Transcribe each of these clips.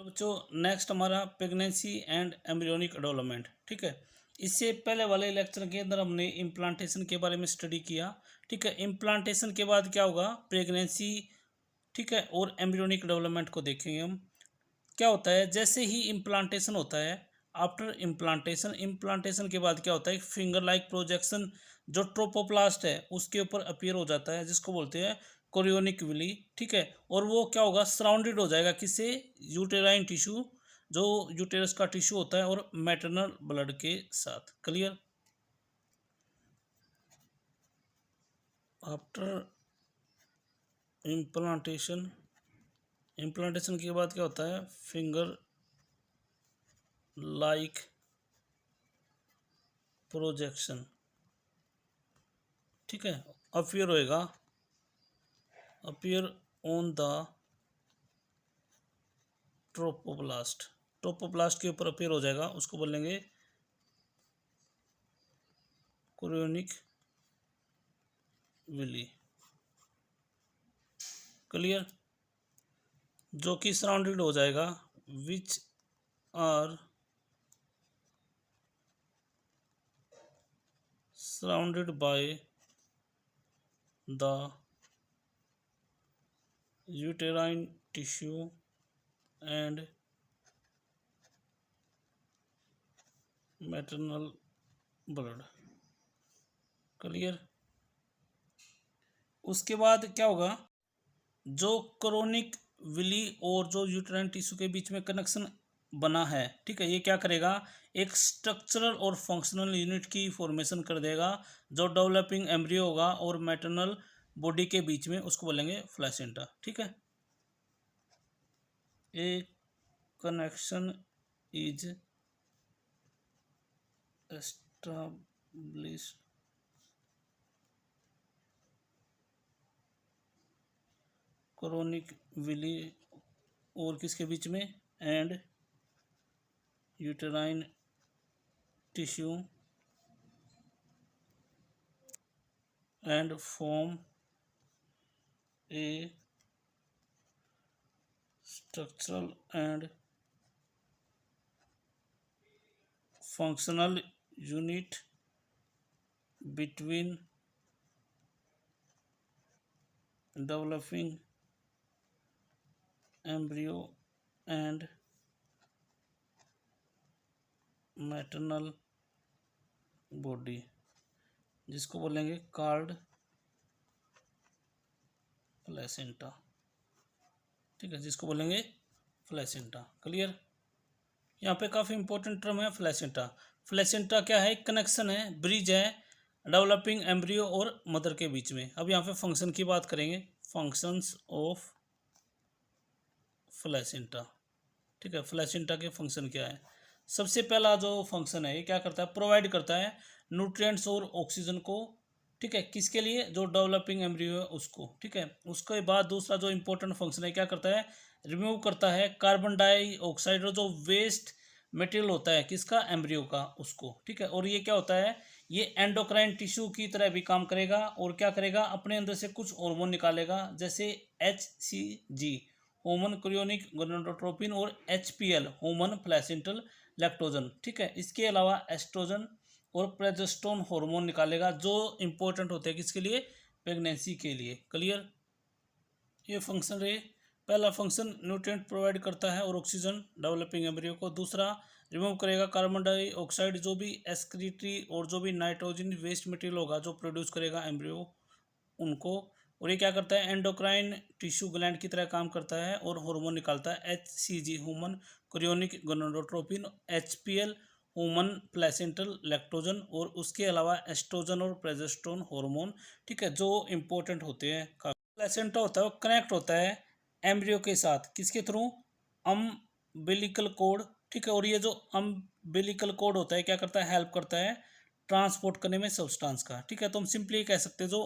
बच्चों नेक्स्ट हमारा pregnancy and embryonic development. ठीक है, इससे पहले वाले लेक्चर के अंदर हमने इम्प्लांटेशन के बारे में स्टडी किया। ठीक है, इम्प्लांटेशन के बाद क्या होगा, प्रेगनेंसी, ठीक है, और एम्ब्रियोनिक डेवलपमेंट को देखेंगे हम। क्या होता है, जैसे ही इम्प्लांटेशन होता है, आफ्टर इम्प्लांटेशन के बाद क्या होता है, फिंगर लाइक प्रोजेक्शन जो ट्रोपोप्लास्ट है उसके ऊपर अपीयर हो जाता है, जिसको बोलते हैं कोरियोनिक विली। ठीक है, और वो क्या होगा, सराउंडेड हो जाएगा किससे, यूटेराइन टिश्यू, जो यूटेरस का टिश्यू होता है, और मैटरनल ब्लड के साथ। क्लियर। आफ्टर इम्प्लांटेशन के बाद क्या होता है, फिंगर लाइक प्रोजेक्शन, ठीक है, अपीयर होएगा, अपीयर ऑन द ट्रोपोप्लास्ट के ऊपर अपीयर हो जाएगा, उसको बोलेंगे कोरियोनिक विली। क्लियर। जो कि सराउंडेड हो जाएगा, which are surrounded by the uterine tissue and maternal blood. Clear. उसके बाद क्या होगा, जो क्रोनिक विली और जो यूटेराइन टिश्यू के बीच में कनेक्शन बना है, ठीक है, ये क्या करेगा, एक स्ट्रक्चरल और फंक्शनल यूनिट की फॉर्मेशन कर देगा, जो डेवलपिंग एम्ब्रियो होगा और मैटरनल बॉडी के बीच में, उसको बोलेंगे प्लेसेंटा। ठीक है, a connection is established chorionic villi और किसके बीच में, and uterine tissue and form a structural and functional unit between developing embryo and maternal body, जिसको बोलेंगे कॉल्ड प्लेसेंटा। ठीक है, जिसको बोलेंगे प्लेसेंटा। क्लियर। यहाँ पे काफ़ी इंपॉर्टेंट टर्म है प्लेसेंटा। प्लेसेंटा क्या है, कनेक्शन है, ब्रिज है डेवलपिंग एम्ब्रियो और मदर के बीच में। अब यहाँ पे फंक्शन की बात करेंगे, फंक्शंस ऑफ प्लेसेंटा। ठीक है, प्लेसेंटा के फंक्शन क्या है। सबसे पहला जो फंक्शन है, ये क्या करता है, प्रोवाइड करता है न्यूट्रिएंट्स और ऑक्सीजन को। ठीक है, किसके लिए, जो डेवलपिंग एम्ब्रियो है उसको। ठीक है, उसके बाद दूसरा जो इंपॉर्टेंट फंक्शन है, क्या करता है, रिमूव करता है कार्बन डाइऑक्साइड जो वेस्ट मटेरियल होता है किसका, एम्ब्रियो का, उसको। ठीक है, और ये क्या होता है, ये एंडोक्राइन टिश्यू की तरह भी काम करेगा, और क्या करेगा, अपने अंदर से कुछ हार्मोन निकालेगा, जैसे HCG होमन क्रियोनिक गोनाडोट्रोपिन, और HPL होमन प्लेसेंटल लैक्टोजन। ठीक है, इसके अलावा एस्ट्रोजन और प्रोजेस्टेरोन हार्मोन निकालेगा, जो इंपॉर्टेंट होते हैं किसके लिए, प्रेगनेंसी के लिए। क्लियर। ये फंक्शन रहे, पहला फंक्शन न्यूट्रिएंट प्रोवाइड करता है और ऑक्सीजन डेवलपिंग एम्ब्रियो को। दूसरा, रिमूव करेगा कार्बन डाइऑक्साइड, जो भी एक्सक्रीटरी और जो भी नाइट्रोजन वेस्ट मटेरियल होगा जो प्रोड्यूस करेगा एम्ब्रियो उनको। और ये क्या करता है, एंडोक्राइन टिश्यू ग्लैंड की तरह काम करता है और हार्मोन निकालता है, HCG human क्रियोनिक gonadotropin, HPL human placental lactogen, और उसके अलावा एस्ट्रोजन और प्रोजेस्टेरोन हार्मोन। ठीक है, जो इंपॉर्टेंट होते हैं। प्लेसेंटा होता है वो कनेक्ट होता है एम्ब्रियो के साथ, किसके थ्रू, अम्बिलिकल कोड। ठीक है, और ये जो अम्बिलिकल कोड होता है क्या करता है, हेल्प करता है ट्रांसपोर्ट करने में सब्सटेंस का। ठीक है, तो हम सिंपली कह सकते हैं जो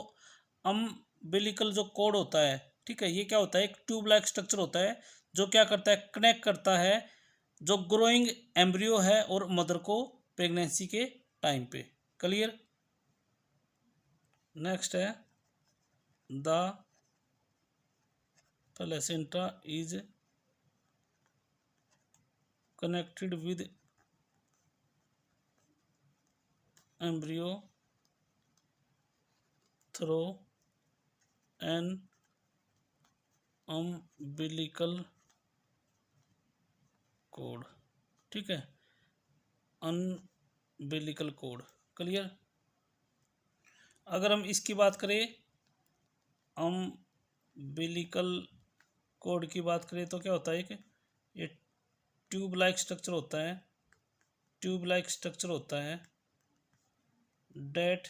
अम्बिलिकल जो कोड होता है, ठीक है, ये क्या होता है, एक ट्यूब लाइक स्ट्रक्चर होता है, जो क्या करता है, कनेक्ट करता है जो ग्रोइंग एम्ब्रियो है और मदर को प्रेगनेंसी के टाइम पे। क्लियर। नेक्स्ट है, the placenta is connected with embryo through an umbilical cord, ठीक है, umbilical cord, क्लियर। अगर हम इसकी बात करें, umbilical cord की बात करें तो क्या होता है कि ये ट्यूब लाइक स्ट्रक्चर होता है, ट्यूब लाइक स्ट्रक्चर होता है that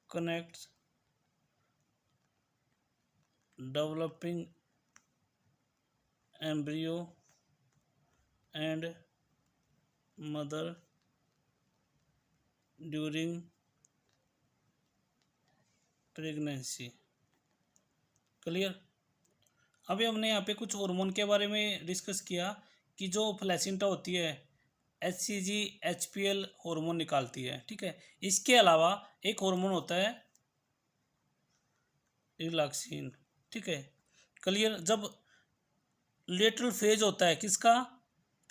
connects developing embryo and mother during pregnancy, clear. अभी हमने यहाँ पे कुछ हार्मोन के बारे में डिस्कस किया कि जो प्लेसेंटा होती है HCG HPL हार्मोन निकालती है, ठीक है। इसके अलावा एक हार्मोन होता है रिलैक्सिन, ठीक है, क्लियर। जब लेटरल फेज होता है किसका,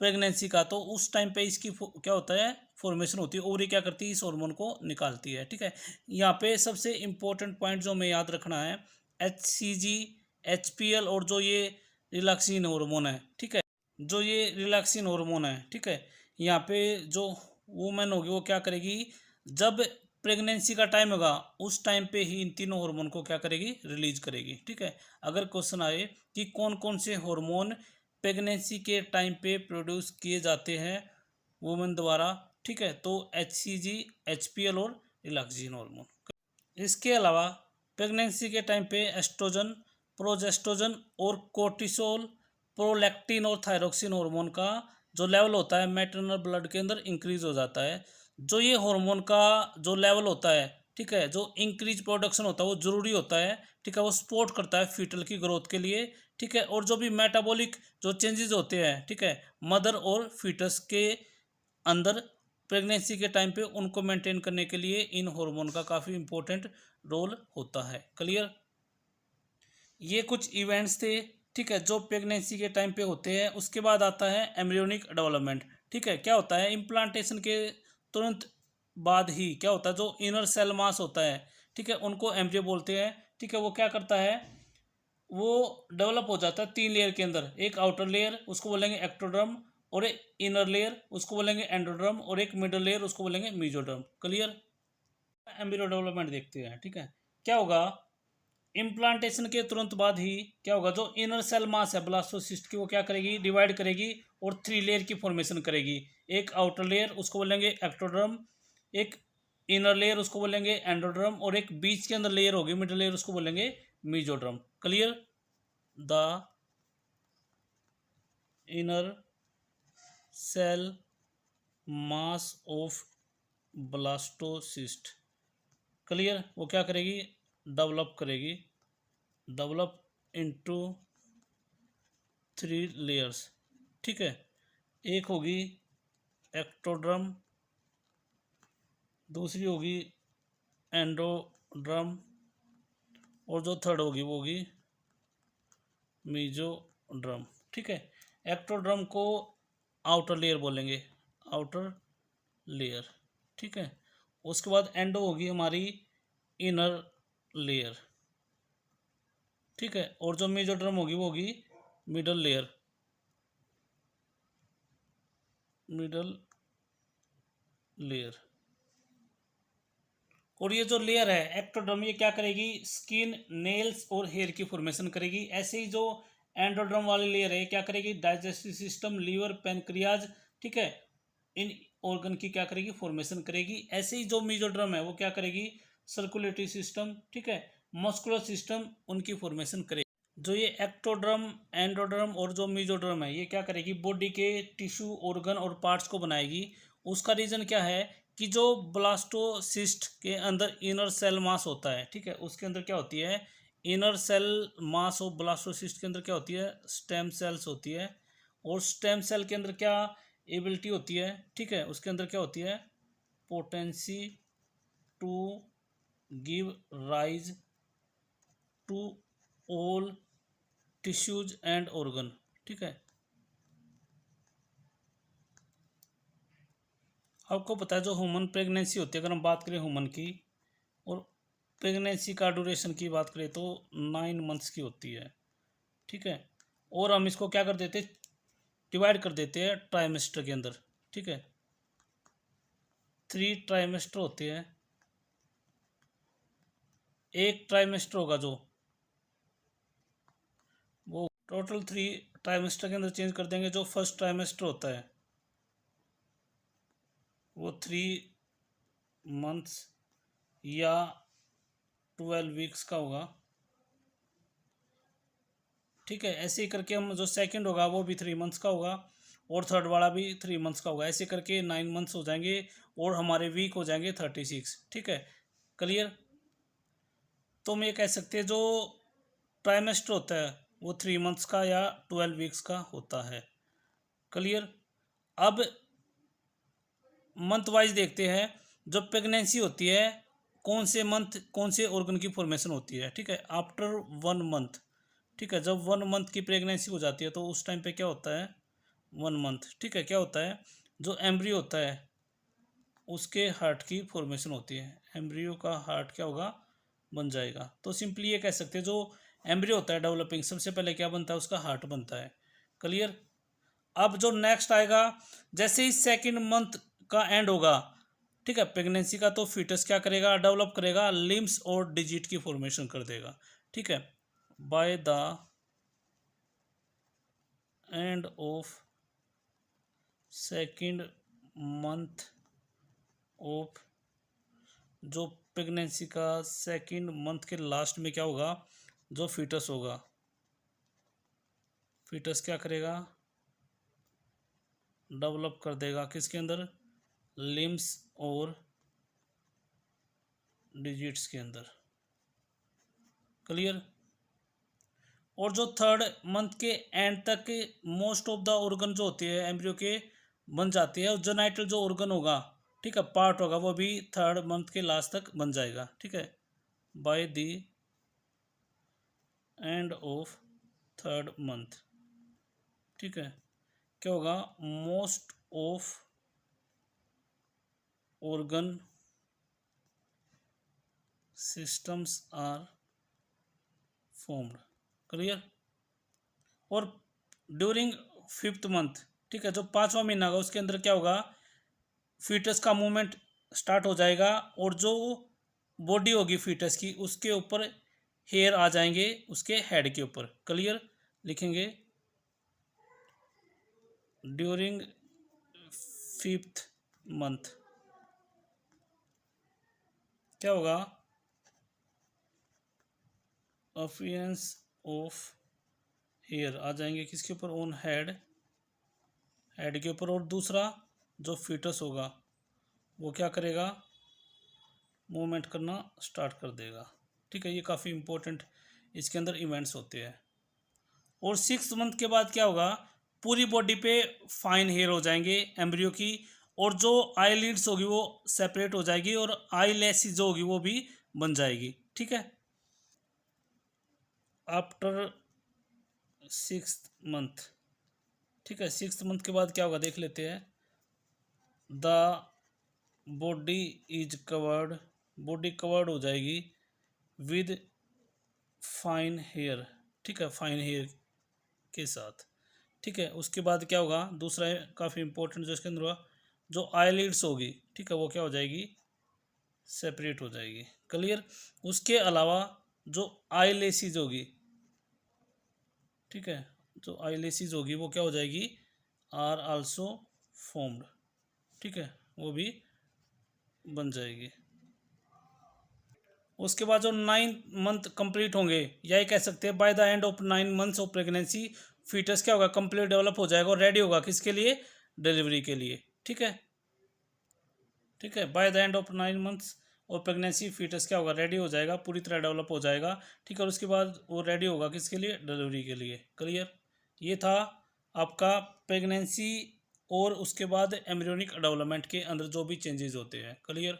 प्रेगनेंसी का, तो उस टाइम पे इसकी क्या होता है, फॉर्मेशन होती है, ओवरी क्या करती है, इस हार्मोन को निकालती है, ठीक है। यहाँ पे सबसे इम्पोर्टेंट पॉइंट जो हमें याद रखना है, HCG HPL और जो ये रिलैक्सिन हार्मोन है, ठीक है, जो ये रिलैक्सिन हार्मोन है, ठीक है, यहाँ पे जो वुमेन होगी वो क्या करेगी, जब प्रेगनेंसी का टाइम होगा उस टाइम पे ही इन तीनों हार्मोन को क्या करेगी, रिलीज करेगी, ठीक है। अगर क्वेश्चन आए कि कौन कौन से हार्मोन प्रेगनेंसी के टाइम पे प्रोड्यूस किए जाते हैं वुमेन द्वारा, ठीक है, तो HCG HPL और रिलैक्सिन हार्मोन। इसके अलावा प्रेगनेंसी के टाइम पे एस्ट्रोजन, प्रोजेस्ट्रोजन और कोर्टिसोल, प्रोलैक्टिन और थायरोक्सिन हार्मोन का जो लेवल होता है मैटरनल ब्लड के अंदर इंक्रीज हो जाता है। जो ये हार्मोन का जो लेवल होता है, ठीक है, जो इंक्रीज प्रोडक्शन होता है वो ज़रूरी होता है, ठीक है, वो सपोर्ट करता है फीटल की ग्रोथ के लिए, ठीक है। और जो भी मेटाबॉलिक जो चेंजेस होते हैं, ठीक है, मदर और फीटस के अंदर प्रेगनेंसी के टाइम पे उनको मेंटेन करने के लिए इन हार्मोन का काफ़ी इंपॉर्टेंट रोल होता है, क्लियर। ये कुछ इवेंट्स थे, ठीक है, जो प्रेगनेंसी के टाइम पे होते हैं। उसके बाद आता है एम्ब्रियोनिक डेवलपमेंट, ठीक है। क्या होता है, इम्प्लांटेशन के तुरंत बाद ही क्या होता है, जो इनर सेल मास होता है, ठीक है, उनको एम्ब्रियो बोलते हैं, ठीक है। वो क्या करता है, वो डेवलप हो जाता है 3 लेयर के अंदर, एक आउटर लेयर उसको बोलेंगे एक्टोडर्म, और एक इनर लेयर उसको बोलेंगे एंडोडर्म, और एक मिडल लेयर उसको बोलेंगे मीजोडर्म, क्लियर। एम्ब्रियो डेवलपमेंट देखते हैं, ठीक है। क्या होगा, इम्प्लांटेशन के तुरंत बाद ही क्या होगा, जो इनर सेल मास है ब्लास्टोसिस्ट की, वो क्या करेगी, डिवाइड करेगी और 3 लेयर की फॉर्मेशन करेगी। एक आउटर लेयर उसको बोलेंगे एक्टोडर्म, एक इनर लेयर उसको बोलेंगे एंडोडर्म, और एक बीच के अंदर लेयर होगी मिडल लेयर उसको बोलेंगे mesoderm, clear. The inner cell mass of blastocyst, clear, वो क्या करेगी, डेवलप करेगी, डेवलप इनटू 3 लेयर्स, ठीक है। एक होगी एक्टोड्रम, दूसरी होगी एंडोड्रम, और जो थर्ड होगी वो होगी मीजोड्रम, ठीक है। एक्टोड्रम को आउटर लेयर बोलेंगे, आउटर लेयर, ठीक है। उसके बाद एंडो होगी हमारी इनर लेयर, ठीक है, और जो मीजोड्रम होगी वो होगी मिडल लेयर, मिडल लेयर। और ये जो लेयर है एक्टोडर्म, ये क्या करेगी, स्किन, नेल्स और हेयर की फॉर्मेशन करेगी। ऐसे ही जो एंडोडर्म वाली लेयर है क्या करेगी, डाइजेस्टिव सिस्टम, लीवर, पैनक्रियाज, ठीक है, इन ऑर्गन की क्या करेगी, फॉर्मेशन करेगी। ऐसे ही जो मीजोड्रम है वो क्या करेगी, सर्कुलेटरी सिस्टम, ठीक है, मस्कुलर सिस्टम, उनकी फॉर्मेशन करेगी। जो ये एक्टोड्रम, एंडोड्रम और जो मीजोड्रम है ये क्या करेगी, बॉडी के टिश्यू, ऑर्गन और पार्ट्स को बनाएगी। उसका रीज़न क्या है कि जो ब्लास्टोसिस्ट के अंदर इनर सेल मास होता है, ठीक है, उसके अंदर क्या होती है, inner cell mass of blastocyst के अंदर क्या होती है, स्टेम सेल्स होती है। और स्टेम सेल के अंदर क्या एबिलिटी होती है, ठीक है, उसके अंदर क्या होती है, potency to give rise to all tissues and organ, ठीक है, आपको पता है जो ह्यूमन प्रेगनेंसी होती है, अगर हम बात करें ह्यूमन की, और प्रेगनेंसी का ड्यूरेशन की बात करें तो 9 मंथ्स की होती है, ठीक है। और हम इसको क्या कर देते, डिवाइड कर देते हैं ट्राइमेस्टर के अंदर, ठीक है। 3 ट्राइमेस्टर होते हैं, एक ट्राइमेस्टर होगा जो, वो टोटल 3 ट्राइमेस्टर के अंदर चेंज कर देंगे। जो फर्स्ट ट्राइमेस्टर होता है वो 3 मंथ्स या 12 वीक्स का होगा, ठीक है। ऐसे ही करके हम, जो सेकंड होगा वो भी 3 मंथ्स का होगा, और थर्ड वाला भी 3 मंथ्स का होगा। ऐसे करके 9 मंथ्स हो जाएंगे, और हमारे वीक हो जाएंगे 36, ठीक है। क्लियर। तो हम ये कह सकते हैं जो ट्राइमेस्टर होता है वो 3 मंथ्स का या 12 वीक्स का होता है। क्लियर। अब मंथ वाइज देखते हैं। जब प्रेगनेंसी होती है, कौन से मंथ कौन से ऑर्गन की फॉर्मेशन होती है, ठीक है। आफ्टर 1 मंथ, ठीक है। जब 1 मंथ की प्रेगनेंसी हो जाती है तो उस टाइम पे क्या होता है, 1 मंथ, ठीक है, क्या होता है, जो एम्ब्रियो होता है उसके हार्ट की फॉर्मेशन होती है। एम्ब्रियो का हार्ट क्या होगा, बन जाएगा। तो सिंपली ये कह सकते हैं जो एम्ब्रियो होता है डेवलपिंग, सबसे पहले क्या बनता है, उसका हार्ट बनता है। क्लियर। अब जो नेक्स्ट आएगा, जैसे ही सेकंड मंथ का एंड होगा, ठीक है, प्रेगनेंसी का, तो फीटस क्या करेगा, डेवलप करेगा, लिम्स और डिजिट की फॉर्मेशन कर देगा, ठीक है। By the end of second month of, जो प्रेगनेंसी का सेकंड मंथ के लास्ट में क्या होगा, जो फीटस होगा, फीटस क्या करेगा, डेवलप कर देगा किसके अंदर, लिम्स और डिजिट्स के अंदर। क्लियर। और जो थर्ड मंथ के एंड तक मोस्ट ऑफ द ऑर्गन जो होते हैं एम्ब्रियो के बन जाते हैं, और जेनाइटल जो ऑर्गन होगा, ठीक है, पार्ट होगा, वो भी थर्ड मंथ के लास्ट तक बन जाएगा, ठीक है। By the end of third month, ठीक है, क्या होगा, most of organ systems are formed. Clear. और ड्यूरिंग 5th मंथ, ठीक है, जो 5वां महीना होगा उसके अंदर क्या होगा, फीटस का मूवमेंट स्टार्ट हो जाएगा, और जो बॉडी होगी फीटस की उसके ऊपर हेयर आ जाएंगे, उसके हेड के ऊपर। क्लियर। लिखेंगे ड्यूरिंग 5th मंथ क्या होगा, अपीयरेंस ऑफ हेयर आ जाएंगे किसके ऊपर, ऑन हेड, हेड के ऊपर। और दूसरा जो फीटस होगा वो क्या करेगा, मूवमेंट करना स्टार्ट कर देगा, ठीक है। ये काफ़ी इंपॉर्टेंट इसके अंदर इवेंट्स होते हैं। और 6th मंथ के बाद क्या होगा, पूरी बॉडी पे फाइन हेयर हो जाएंगे एम्ब्रियो की, और जो आईलिड्स होगी वो सेपरेट हो जाएगी, और आई लैसेस जो होगी वो भी बन जाएगी, ठीक है। आफ्टर 6th मंथ, ठीक है, 6th मंथ के बाद क्या होगा देख लेते हैं। The body is covered, body covered हो जाएगी विद फाइन हेयर, ठीक है, फाइन हेयर के साथ, ठीक है। उसके बाद क्या होगा, दूसरा है काफ़ी इंपॉर्टेंट जो इसके अंदर हुआ, जो आईलिड्स होगी, ठीक है, वो क्या हो जाएगी, सेपरेट हो जाएगी। क्लियर। उसके अलावा जो आईलेसिस होगी, ठीक है, जो आईलेसिस होगी वो क्या हो जाएगी, आर आल्सो फॉर्म्ड, ठीक है, वो भी बन जाएगी। उसके बाद जो 9 मंथ कंप्लीट होंगे, या ये कह सकते हैं by the end of 9 months of pregnancy, fetus क्या होगा, कंप्लीट डेवलप हो जाएगा और रेडी होगा किसके लिए, डिलीवरी के लिए, ठीक है। ठीक है, by the end of 9 months और प्रेगनेंसी, फीटस क्या होगा, रेडी हो जाएगा, पूरी तरह डेवलप हो जाएगा, ठीक है। और उसके बाद वो रेडी होगा किसके लिए, डिलीवरी के लिए। क्लियर। ये था आपका प्रेगनेंसी और उसके बाद एम्ब्रियोनिक डेवलपमेंट के अंदर जो भी चेंजेस होते हैं। क्लियर।